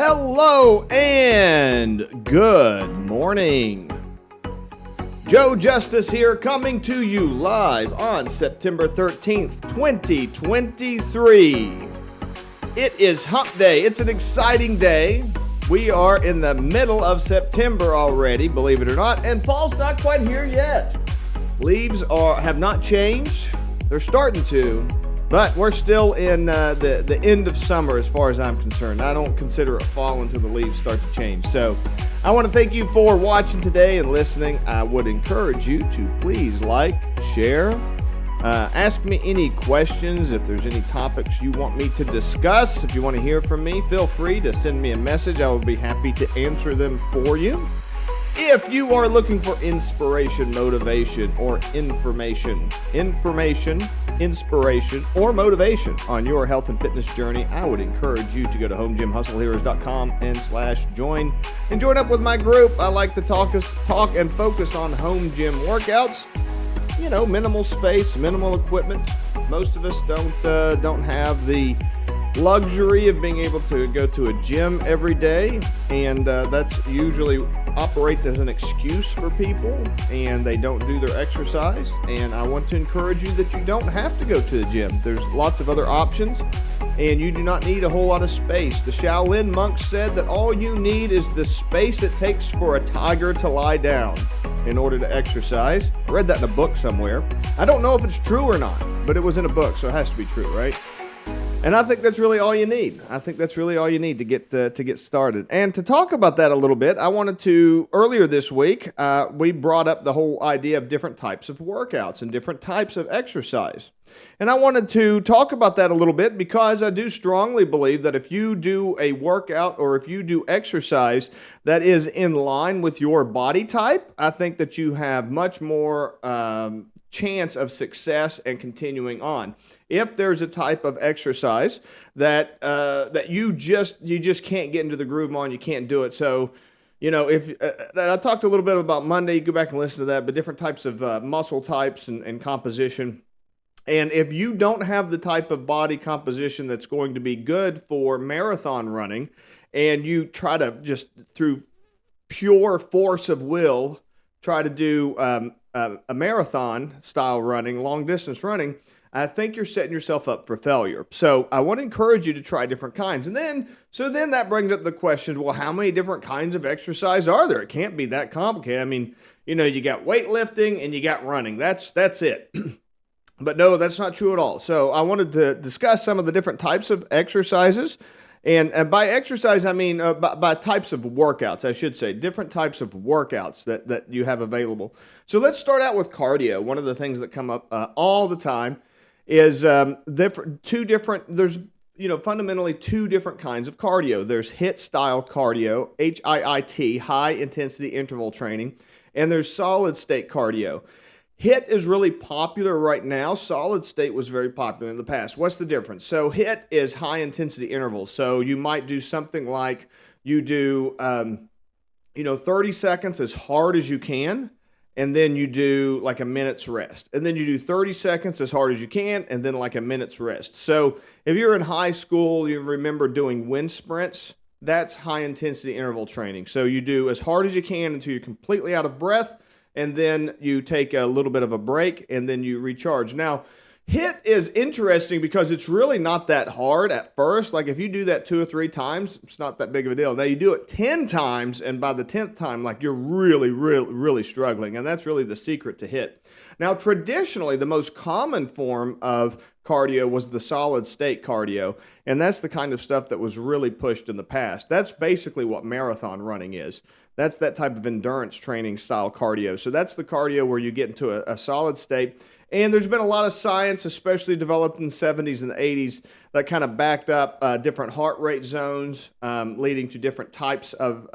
Hello and good morning. Joe Justice here, coming to you live on September 13th, 2023. It is Hump Day. It's an exciting day. We are in the middle of September already, believe it or not, and fall's not quite here yet. Leaves have not changed. They're starting to, but we're still in the end of summer as far as I'm concerned. I don't consider it fall until the leaves start to change. So I want to thank you for watching today and listening. I would encourage you to please like, share, ask me any questions. If there's any topics you want me to discuss, if you want to hear from me, feel free to send me a message. I will be happy to answer them for you. If you are looking for inspiration, motivation, or information, inspiration, or motivation on your health and fitness journey, I would encourage you to go to homegymhustleheroes.com/join and join up with my group. I like to talk and focus on home gym workouts. You know, minimal space, minimal equipment. Most of us don't have the luxury of being able to go to a gym every day, and that's usually operates as an excuse for people, and they don't do their exercise. And I want to encourage you that you don't have to go to the gym. There's lots of other options, and you do not need a whole lot of space. The Shaolin monks said that all you need is the space it takes for a tiger to lie down in order to exercise. I read that in a book somewhere. I don't know if it's true or not, but it was in a book, so it has to be true, right? And I think that's really all you need. I think that's really all you need to get started. And to talk about that a little bit, I wanted to, earlier this week, we brought up the whole idea of different types of workouts and different types of exercise. And I wanted to talk about that a little bit because I do strongly believe that if you do a workout or if you do exercise that is in line with your body type, I think that you have much more chance of success and continuing on. If there's a type of exercise that you just can't get into the groove on, you can't do it. So, you know, if I talked a little bit about Monday, you go back and listen to that, but different types of muscle types and composition. And if you don't have the type of body composition that's going to be good for marathon running, and you try to just through pure force of will try to do a marathon style running, long distance running, I think you're setting yourself up for failure. So I want to encourage you to try different kinds. And then that brings up the question, well, how many different kinds of exercise are there? It can't be that complicated. I mean, you know, you got weightlifting and you got running. That's it. But no, that's not true at all. So I wanted to discuss some of the different types of exercises. And by exercise, I mean by types of workouts, I should say, different types of workouts that you have available. So let's start out with cardio. One of the things that come up all the time is fundamentally two different kinds of cardio. There's HIIT style cardio, HIIT, high intensity interval training, and there's solid state cardio. HIIT is really popular right now. Solid state was very popular in the past. What's the difference? So HIIT is high intensity intervals. So you might do something like you do 30 seconds as hard as you can, and then you do like a minute's rest. And then you do 30 seconds as hard as you can, and then like a minute's rest. So if you're in high school, you remember doing wind sprints, that's high intensity interval training. So you do as hard as you can until you're completely out of breath, and then you take a little bit of a break, and then you recharge. Now, HIIT is interesting because it's really not that hard at first. Like if you do that 2 or 3 times, it's not that big of a deal. Now you do it 10 times, and by the 10th time, like you're really, really, really struggling. And that's really the secret to HIIT. Now, traditionally, the most common form of cardio was the solid state cardio. And that's the kind of stuff that was really pushed in the past. That's basically what marathon running is. That's that type of endurance training style cardio. So that's the cardio where you get into a solid state. And there's been a lot of science, especially developed in the 70s and the 80s, that kind of backed up different heart rate zones, leading to different types of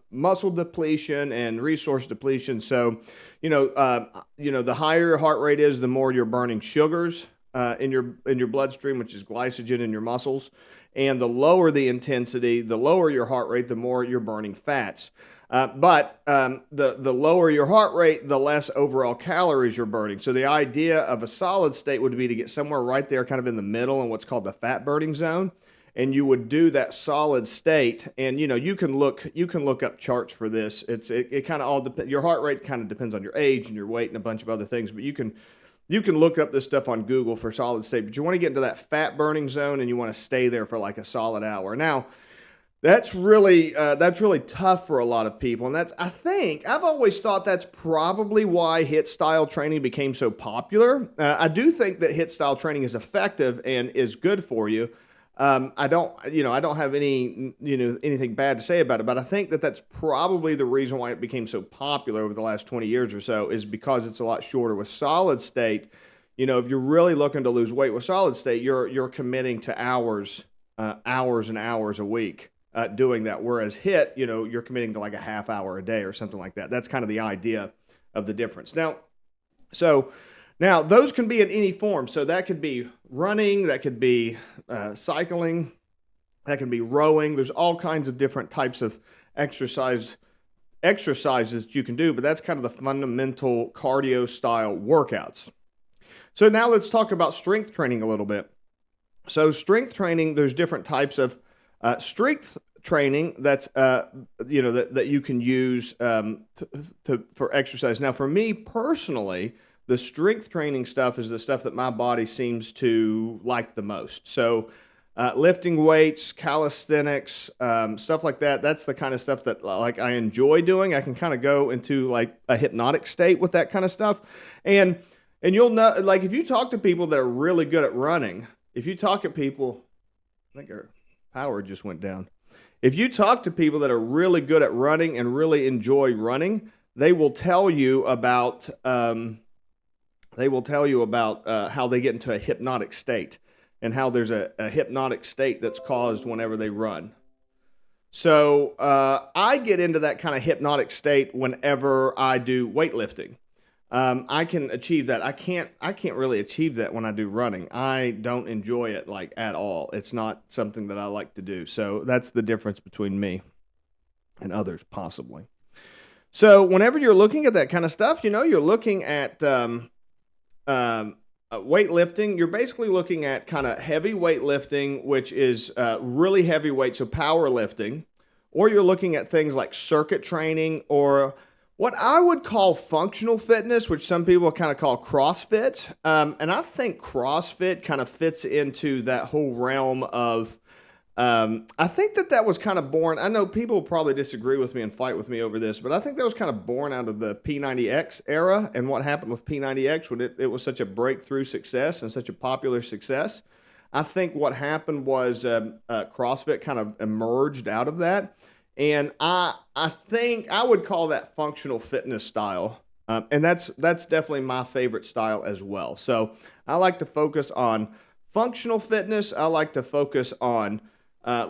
muscle depletion and resource depletion. So, the higher your heart rate is, the more you're burning sugars in your bloodstream, which is glycogen in your muscles. And the lower the intensity, the lower your heart rate, the more you're burning fats. But the lower your heart rate, the less overall calories you're burning. So the idea of a solid state would be to get somewhere right there kind of in the middle in what's called the fat burning zone. and you would do that solid state. And you can look up charts for this. It kind of all depends. Your heart rate kind of depends on your age and your weight and a bunch of other things, but you can look up this stuff on Google for solid state. But you want to get into that fat burning zone, and you want to stay there for like a solid hour. Now, that's really tough for a lot of people, and I've always thought that's probably why HIIT style training became so popular. I do think that HIIT style training is effective and is good for you. I don't have anything bad to say about it, but I think that that's probably the reason why it became so popular over the last 20 years or so, is because it's a lot shorter. With solid state, if you're really looking to lose weight with solid state, you're committing to hours and hours a week. Doing that, whereas HIIT, you're committing to like a half hour a day or something like that. That's kind of the idea of the difference. Now, those can be in any form. So that could be running, that could be cycling, that can be rowing. There's all kinds of different types of exercises you can do, but that's kind of the fundamental cardio style workouts. So now let's talk about strength training a little bit. So strength training, there's different types of strength training that's that you can use for exercise. Now, for me personally, the strength training stuff is the stuff that my body seems to like the most. So, lifting weights, calisthenics, stuff like that. That's the kind of stuff that like I enjoy doing. I can kind of go into like a hypnotic state with that kind of stuff, and you'll know, like if you talk to people that are really good at running, if you talk to people, I think our power just went down. If you talk to people that are really good at running and really enjoy running, they will tell you about how they get into a hypnotic state, and how there's a hypnotic state that's caused whenever they run. So I get into that kind of hypnotic state whenever I do weightlifting. I can achieve that. I can't really achieve that when I do running. I don't enjoy it like at all. It's not something that I like to do. So that's the difference between me and others possibly. So whenever you're looking at that kind of stuff, you're looking at weightlifting. You're basically looking at kind of heavy weightlifting, which is really heavy weight, so powerlifting, or you're looking at things like circuit training, or what I would call functional fitness, which some people kind of call CrossFit. And I think CrossFit kind of fits into that whole realm of, I think that was kind of born. I know people will probably disagree with me and fight with me over this, but I think that was kind of born out of the P90X era and what happened with P90X when it was such a breakthrough success and such a popular success. I think what happened was CrossFit kind of emerged out of that. And I think I would call that functional fitness style. And that's definitely my favorite style as well. So I like to focus on functional fitness. I like to focus on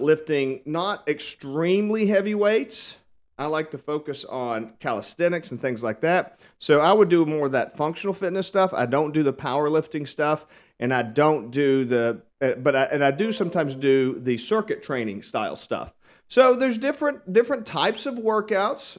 lifting not extremely heavy weights. I like to focus on calisthenics and things like that. So I would do more of that functional fitness stuff. I don't do the powerlifting stuff, and I don't do I do sometimes do the circuit training style stuff. So there's different types of workouts.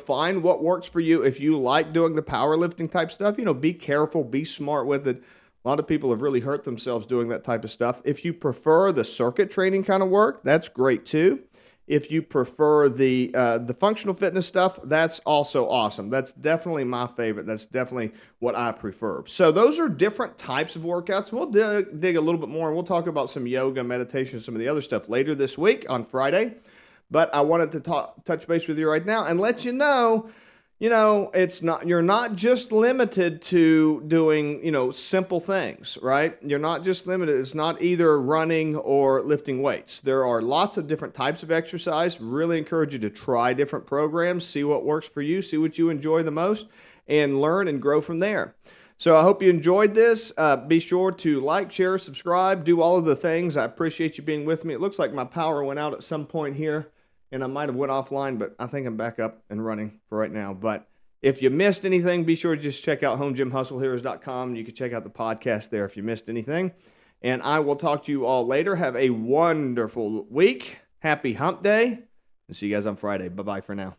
Find what works for you. If you like doing the powerlifting type stuff, be careful, be smart with it. A lot of people have really hurt themselves doing that type of stuff. If you prefer the circuit training kind of work, that's great too. If you prefer the functional fitness stuff, that's also awesome. That's definitely my favorite. That's definitely what I prefer. So those are different types of workouts. We'll dig a little bit more, and we'll talk about some yoga, meditation, some of the other stuff later this week on Friday. But I wanted to touch base with you right now and let you know, you're not just limited to doing, simple things, right? You're not just limited. It's not either running or lifting weights. There are lots of different types of exercise. Really encourage you to try different programs, see what works for you, see what you enjoy the most, and learn and grow from there. So I hope you enjoyed this. Be sure to like, share, subscribe, do all of the things. I appreciate you being with me. It looks like my power went out at some point here, and I might have went offline, but I think I'm back up and running for right now. But if you missed anything, be sure to just check out homegymhustleheroes.com. You can check out the podcast there if you missed anything. And I will talk to you all later. Have a wonderful week. Happy hump day. And see you guys on Friday. Bye-bye for now.